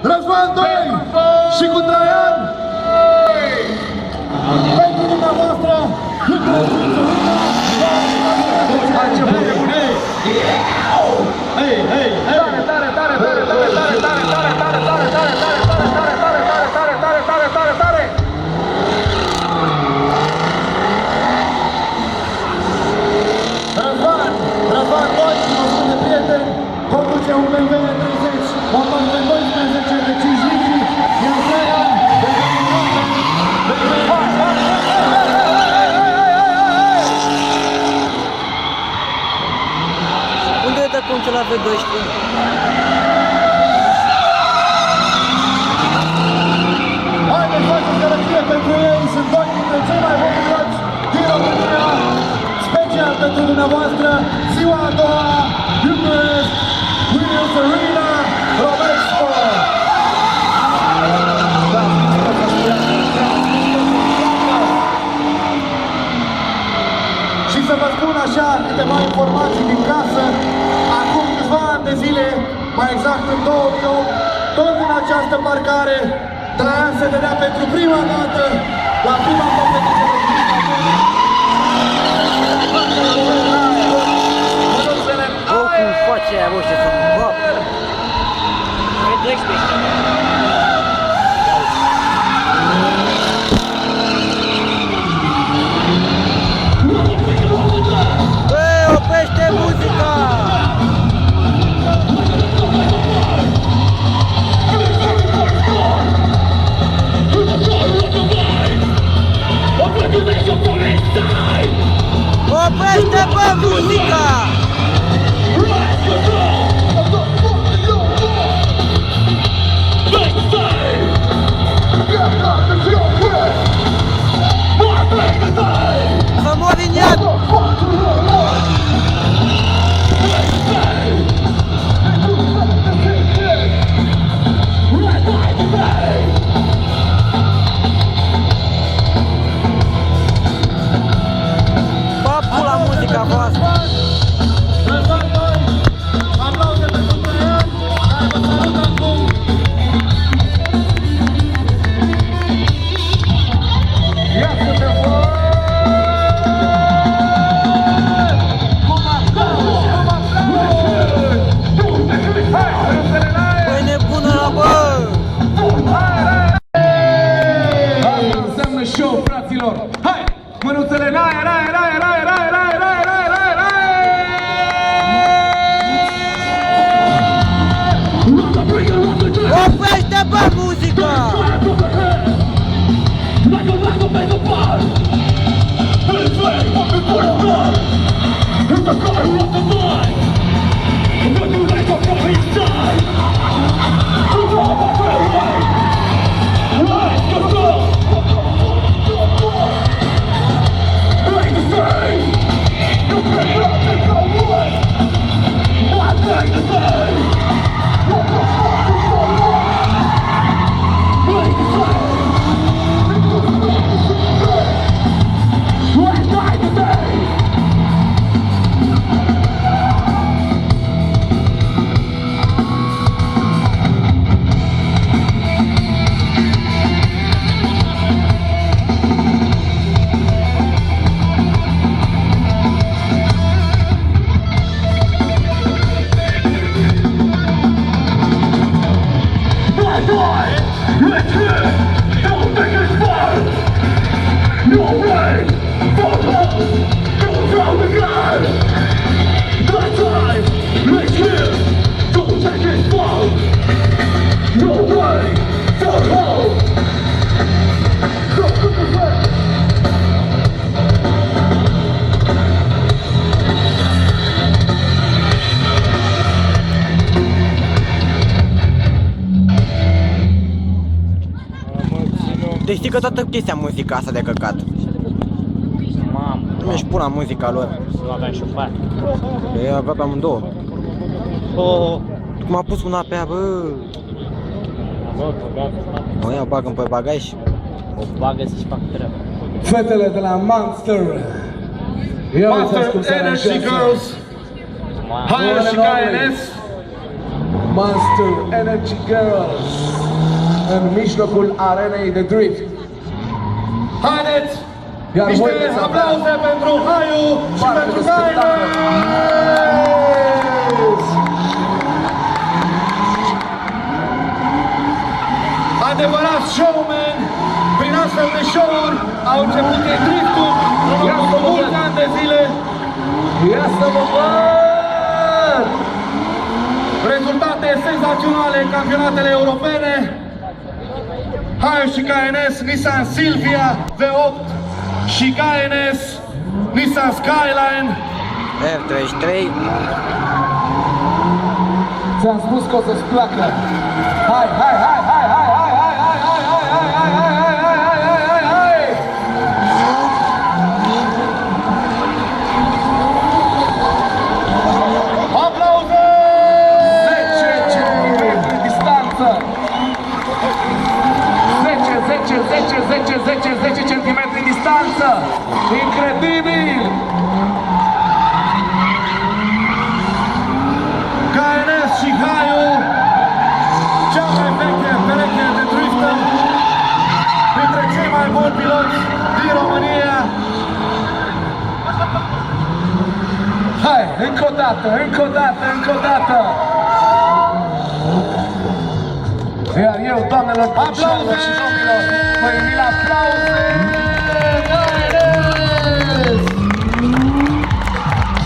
Răzvan 2 și cu Traian. Pentru dumneavoastră, Răzvan 2 și 100 de prieteni, conduce un BMW 30, motor de 12 de 5 litri, iar Traian unde e de cum ce la V12? Haideți, faceți gălăgie pentru ei, sunt doi dintre cei mai buni piloți din România, special pentru dumneavoastră, ziua a doua, Bucharest, Williams Arena, Romexpo! Și să vă spun așa câteva informații din casă, acum câțiva ani de zile, mai exact în 2008, tot în această parcare, Traian se dădea pentru prima dată la prima competiție de Cum face aia roșie să mă bap? V12. Băi, oprește muzica! Oprește, bă, muzica! Să mori în iad! Bă, pula muzica voastră! Aplauze pentru Traian, care vă salută acum. Băi, nebună la bă! Asta înseamnă show, fraților! Hai! Mânuțele în aer, aer, aer, aer, aer, aer, aer, aer, aer, aer! Oprește, bă, muzica! Deci știi că toată chestia muzica asta de căcat. Mamă, Nu mi-și puna muzica lor. nu aveam și o parte. Eu avea pe amândouă. Oh, Cum a pus una pe ea, bă. bă, băgați, O ia, bagă-mi pe bagaj. o bagă să-și facă treaba. Fetele de la Monster! Monster Energy Girls, Mamă, Higher și KNS, Monster Energy Girls în mijlocul arenei de drift. Haideți! Iar Niște voi veți avea aplauze pentru Haiu și parte pentru de spectacol. Gaines! Adevărat showman, prin astfel de show-uri au început ei driftul în urmă cu mulți ani de zile. Ia să vă văd! Rezultate senzaționale în campionatele europene. Haiu și KNS, Nissan Silvia V8 și KNS, Nissan Skyline. R33. Ți-am spus că o să-ți placă. Hai, hai, hai, hai, hai, hai, hai, hai, hai, hai, hai, hai, hai, hai, hai, hai, hai, hai! Aplauze! 10 centimetri distanță! 10 centimetri distanță! Incredibil! KNS și Haiu, cea mai veche pereche de drifter, printre cei mai buni piloți din România. Hai, încă o dată, încă o dată, încă o dată! Iar eu, doamnelor, domnilor și domnilor, vă invit la aplauze! KNS!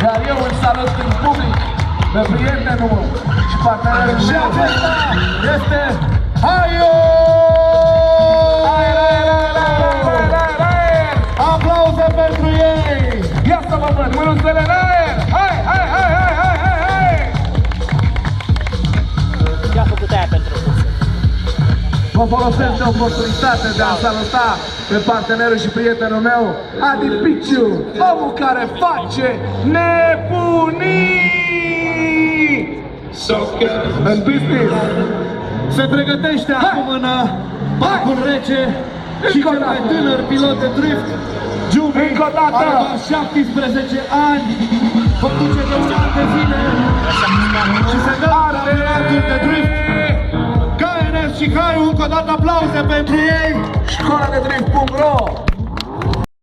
Iar eu îl salut în public pe prietenul meu și partenerul Și meu. acesta este Haiu! Aplauze pentru ei! Ia să vă văd, mânuțele în aer! Hai, hai, hai, hai, hai, hai, hai! Ce-a făcut aia pentru tine? Mă folosesc de oportunitate de a saluta pe partenerul și prietenul meu, Adi Piciu, omul care face nebunii! În business! Se pregătește acum în parcul rece și cel mai tânăr pilot de drift, Giubi, Încă o dată! are doar 17 ani, făcuce de un an de zile și se dă campionatul de drift. KNS și Haiu, încă o dată aplauze pentru ei! Școala de drift